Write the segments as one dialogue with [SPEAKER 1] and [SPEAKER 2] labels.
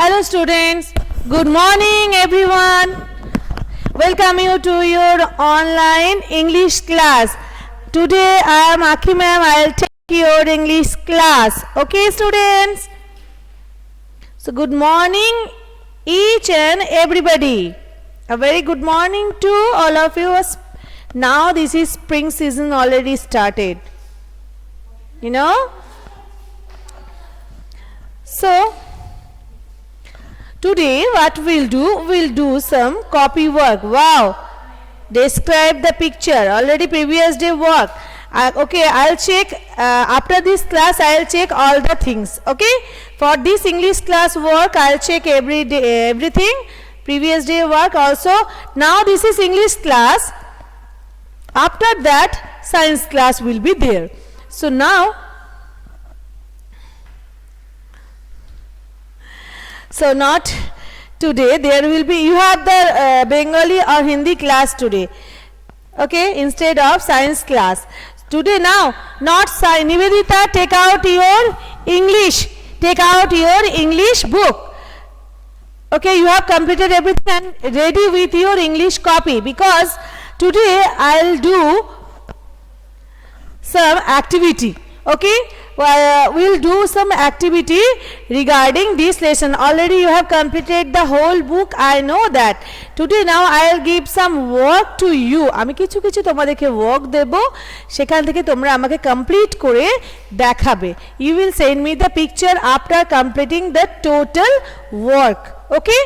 [SPEAKER 1] Hello students, good morning everyone. Welcome you to your online English class. Today I am Aki ma'am, I will take your English class. Okay students? So good morning each and everybody. A very good morning to all of you. Now this is spring season already started. You know? So today what we'll do some copy work. Wow, describe the picture, already previous day work. Okay, I'll check after this class, I'll check all the things. Okay, for this English class work I'll check every day everything, previous day work also. Now this is English class, after that science class will be there. So now not today, there will be, you have the Bengali or Hindi class today, okay, instead of science class today. Now not Nivedita, take out your English book. Okay, you have completed everything and ready with your English copy, because today I'll do some activity. Okay, we'll do some activity regarding this lesson. Already you have completed the whole book, I know that. Today now I'll give some work to you. আমি কিছু কিছু তোমাদেরকে work দেব, সেখান থেকে তোমরা আমাকে complete করে দেখাবে. You will send me the picture after completing the total work. Okay,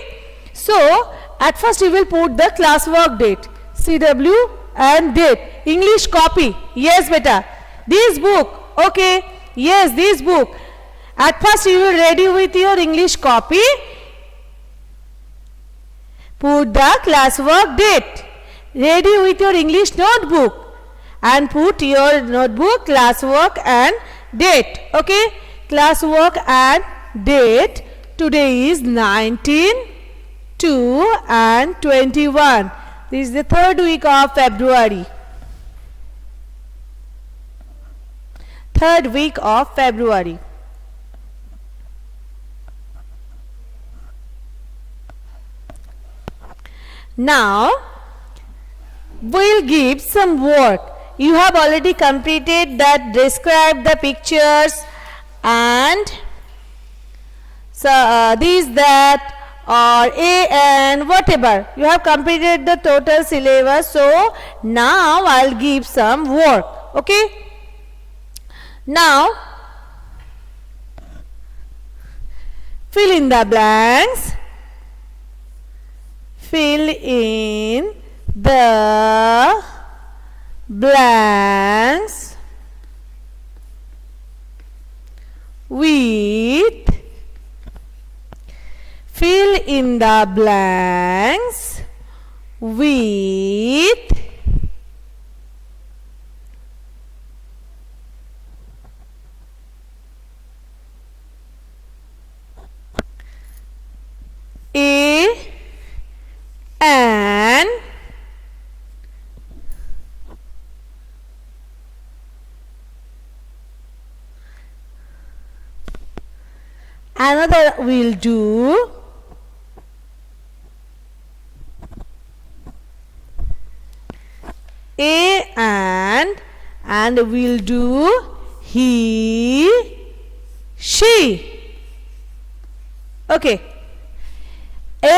[SPEAKER 1] so at first you will put the class work date, CW and date. English copy, yes beta, this book. Okay, yes, this book. At first you will ready with your English copy, put the classwork date, ready with your English notebook, and put your notebook classwork and date. Okay, classwork and date. Today is 19, 2 and 21. This is the third week of February. Third week of February. Now we'll give some work. You have already completed that, describe the pictures and so these, that, or A and whatever. You have completed the total syllabus. So now I'll give some work. Okay, now fill in the blanks. Fill in the blanks with, fill in the blanks with A and another will do A and will do he, she. Okay, A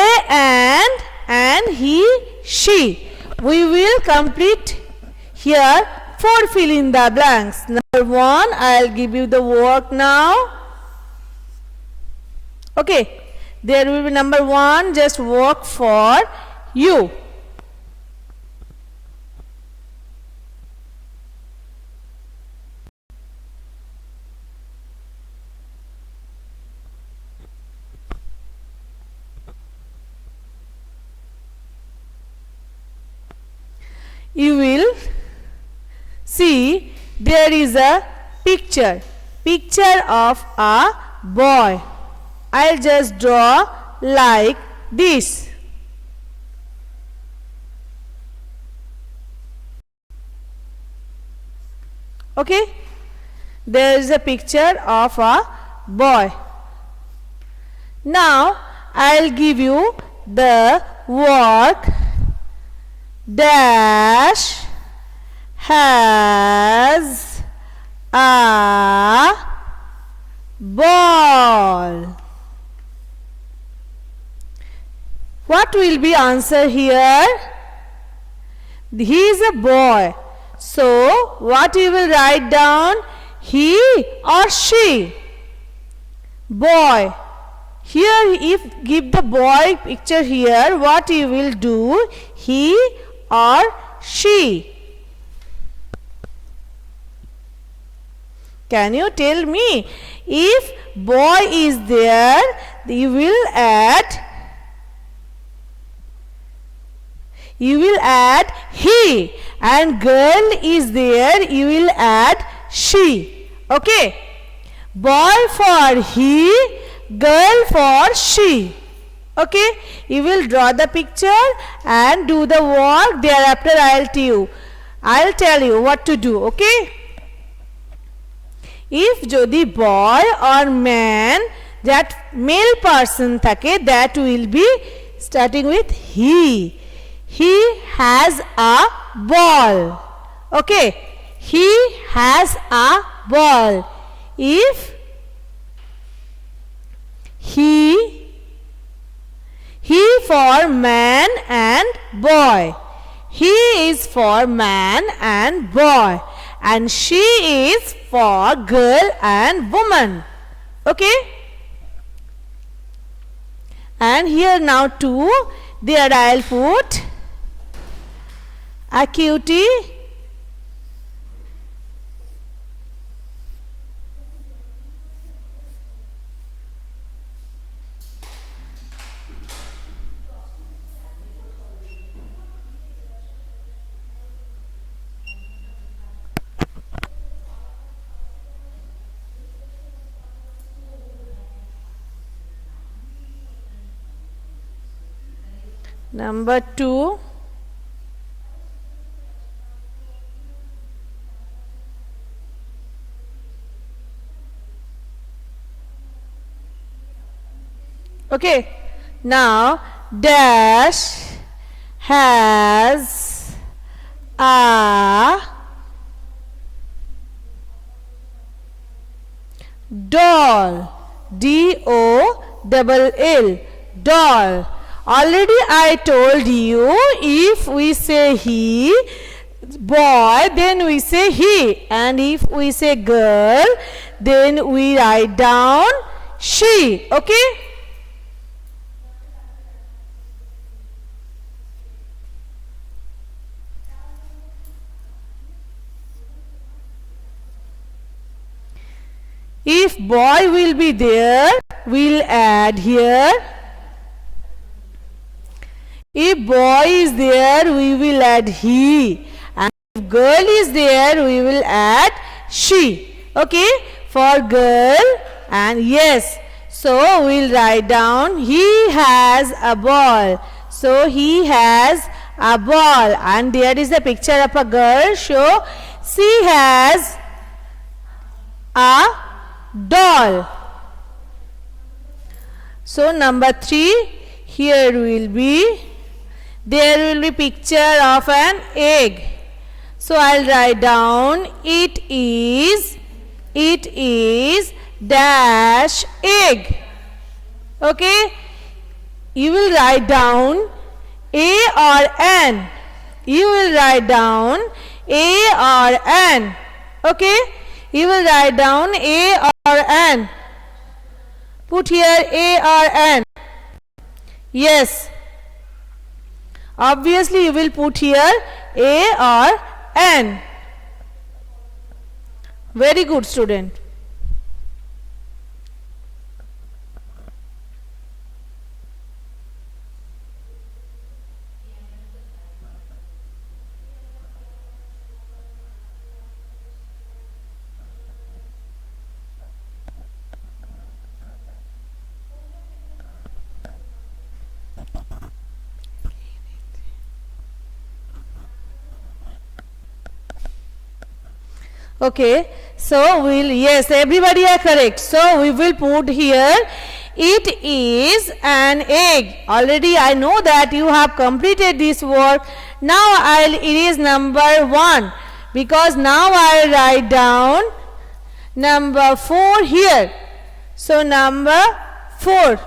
[SPEAKER 1] and he, she. We will complete here 4 fill in the blanks. Number 1, I'll give you the work now. Okay, there will be number 1, just work for you. You will see there is a picture of a boy. I'll just draw like this. Okay, there is a picture of a boy. Now I'll give you the work. Dash has a ball. What will be answer here? He is a boy. So what you will write down? He or she? Boy. Here if give the boy picture here, what you will do? He or she? Can you tell me? If boy is there, you will add he, and girl is there, you will add she. Okay, boy for he, girl for she. Okay, you will draw the picture and do the work. Thereafter I'll tell you what to do. Okay, if jodi boy or man, that male person thake, that will be starting with he. He has a ball. Okay, he has a ball. If he for man and boy, he is for man and boy, and she is for girl and woman. Okay, and here now too, there I'll put a cutie, number 2. Okay, now dash has a doll. D-O-double-L, doll. Already I told you, if we say he, boy, then we say he, and if we say girl, then we write down she. Okay, if boy will be there, we'll add here. If boy is there, we will add he, and if girl is there, we will add she. Okay, for girl, and yes, so we'll write down he has a ball. So he has a ball, and there is a picture of a girl. So she has a doll. So number 3, here will be, there will be picture of an egg. So I'll write down it is dash egg. Okay, you will write down A or N. You will write down A or N. Okay, you will write down A or N. Put here A or N. Yes, obviously you will put here A or N. Very good, student. Okay, so we'll, yes, everybody are correct. So we will put here It is an egg. Already I know that you have completed this work. Now I'll erase number 1 because now I'll write down number 4 here. So number 4.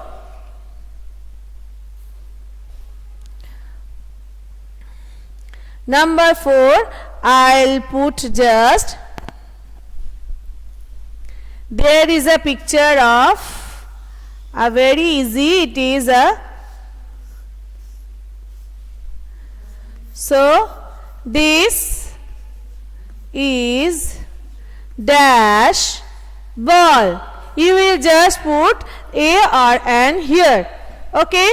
[SPEAKER 1] Number 4, I'll put just, there is a picture of a very easy, it is a, so this is dash ball. You will just put A or N here. Okay,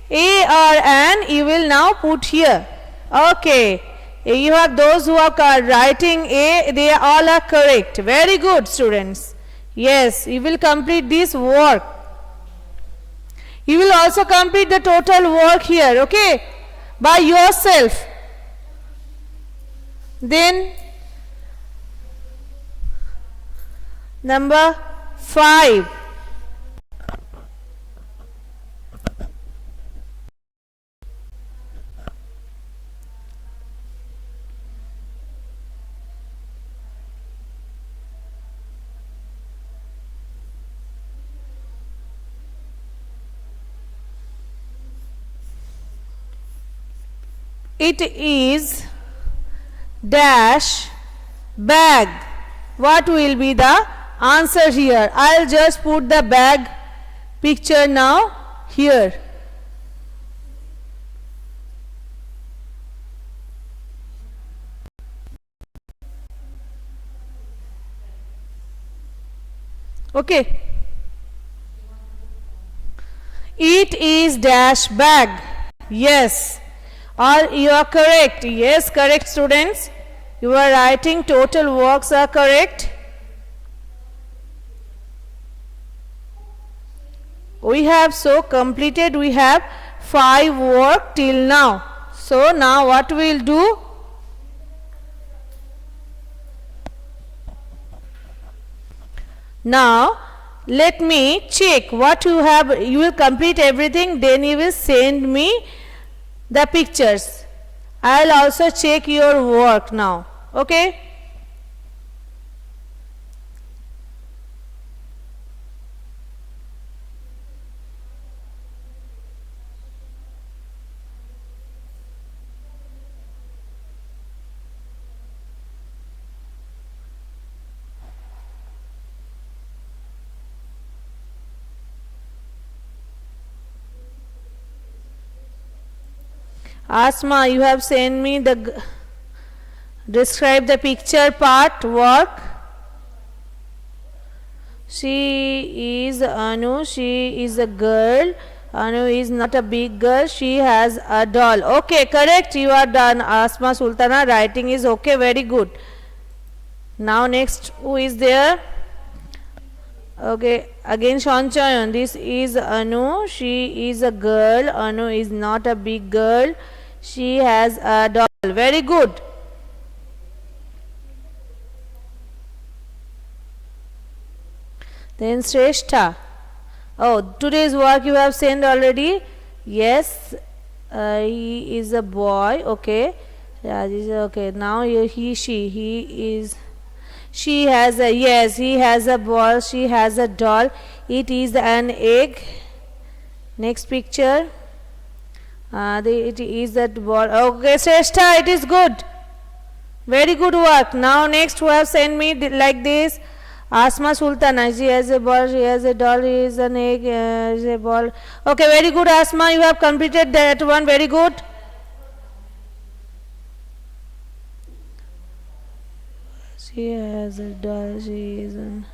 [SPEAKER 1] A or N you will now put here. Okay, you have those who are writing A, they all are correct. Very good, students. Yes, you will complete this work. You will also complete the total work here, okay, by yourself. Then number 5. It is dash bag. What will be the answer here? I'll just put the bag picture now here. Okay. It is dash bag. Yes. Or you are correct. Yes, correct, students. You are writing total works are correct. We have so completed, we have 5 work till now. So now what we will do? Now let me check what you have. You will complete everything, then you will send me the pictures. I will also check your work now. Okay. Asma, you have sent me the describe the picture part work. She is Anu, she is a girl. Anu is not a big girl, she has a doll. Okay, correct, you are done. Asma Sultana, writing is okay, very good. Now next, who is there? Okay, again Shanchayan, this is Anu, she is a girl. Anu is not a big girl, she has a doll. Very good. Then Shrestha. Oh, today's work you have sent already. Yes, he is a boy. Okay, okay. Now he, she has a, yes, he has a ball, she has a doll. It is an egg. Next picture. It is that ball. Okay, Shrestha, it is good. Very good work. Now next who have sent me like this. Asma Sultana, she has a ball, she has a doll, he is an egg, is a ball. Okay, very good Asma, you have completed that one, very good. She has a doll, she is an...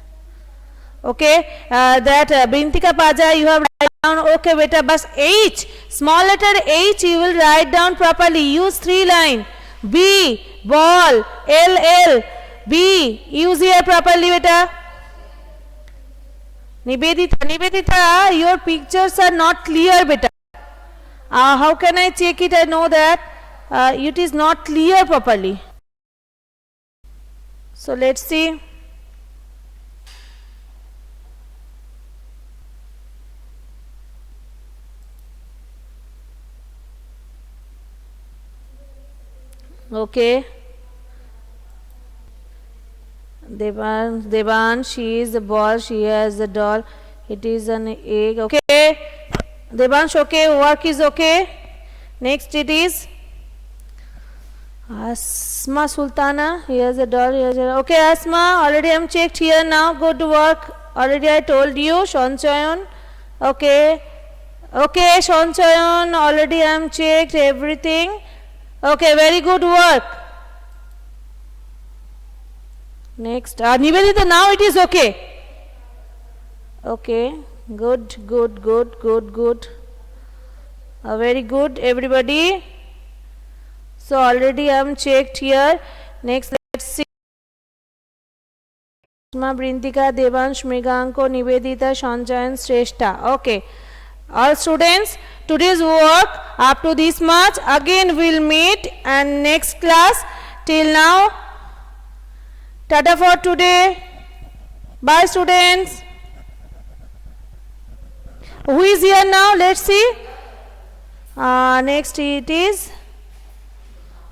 [SPEAKER 1] Okay, that Bintika Paja you have write down, okay beta, bus H, small letter H you will write down properly, use 3 line. B, ball, L, B, use here properly beta. Nivedita, your pictures are not clear beta. How can I check it? I know that it is not clear properly. So let's see. Okay. Devan, she is the ball, she has the doll, it is an egg. Okay. Devansh, okay, work is okay. Next it is Asma Sultana, here's a doll, here's a, okay Asma, already I am checked here now, go to work, already I told you, Sanchayan, okay, okay Sanchayan, already I am checked everything, okay, very good work. Next, Nivedita, now it is okay, okay, good, good, good, good, good, very good everybody. So already I am checked here. Next let's see. Asma, Brintika, Devansh, Mriganko, Nivedita, Sanjayan, Shrestha. Okay. All students, today's work up to this much. Again we'll meet and next class. Till now, tata for today. Bye students. Who is here now? Let's see. Next it is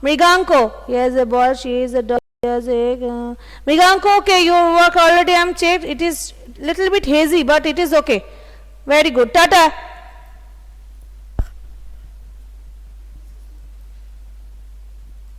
[SPEAKER 1] Mriganko, yes, a boy, she is a dog, yes, a Mriganko, okay, your work already I am checked. It is little bit hazy, but it is okay. Very good. Tata.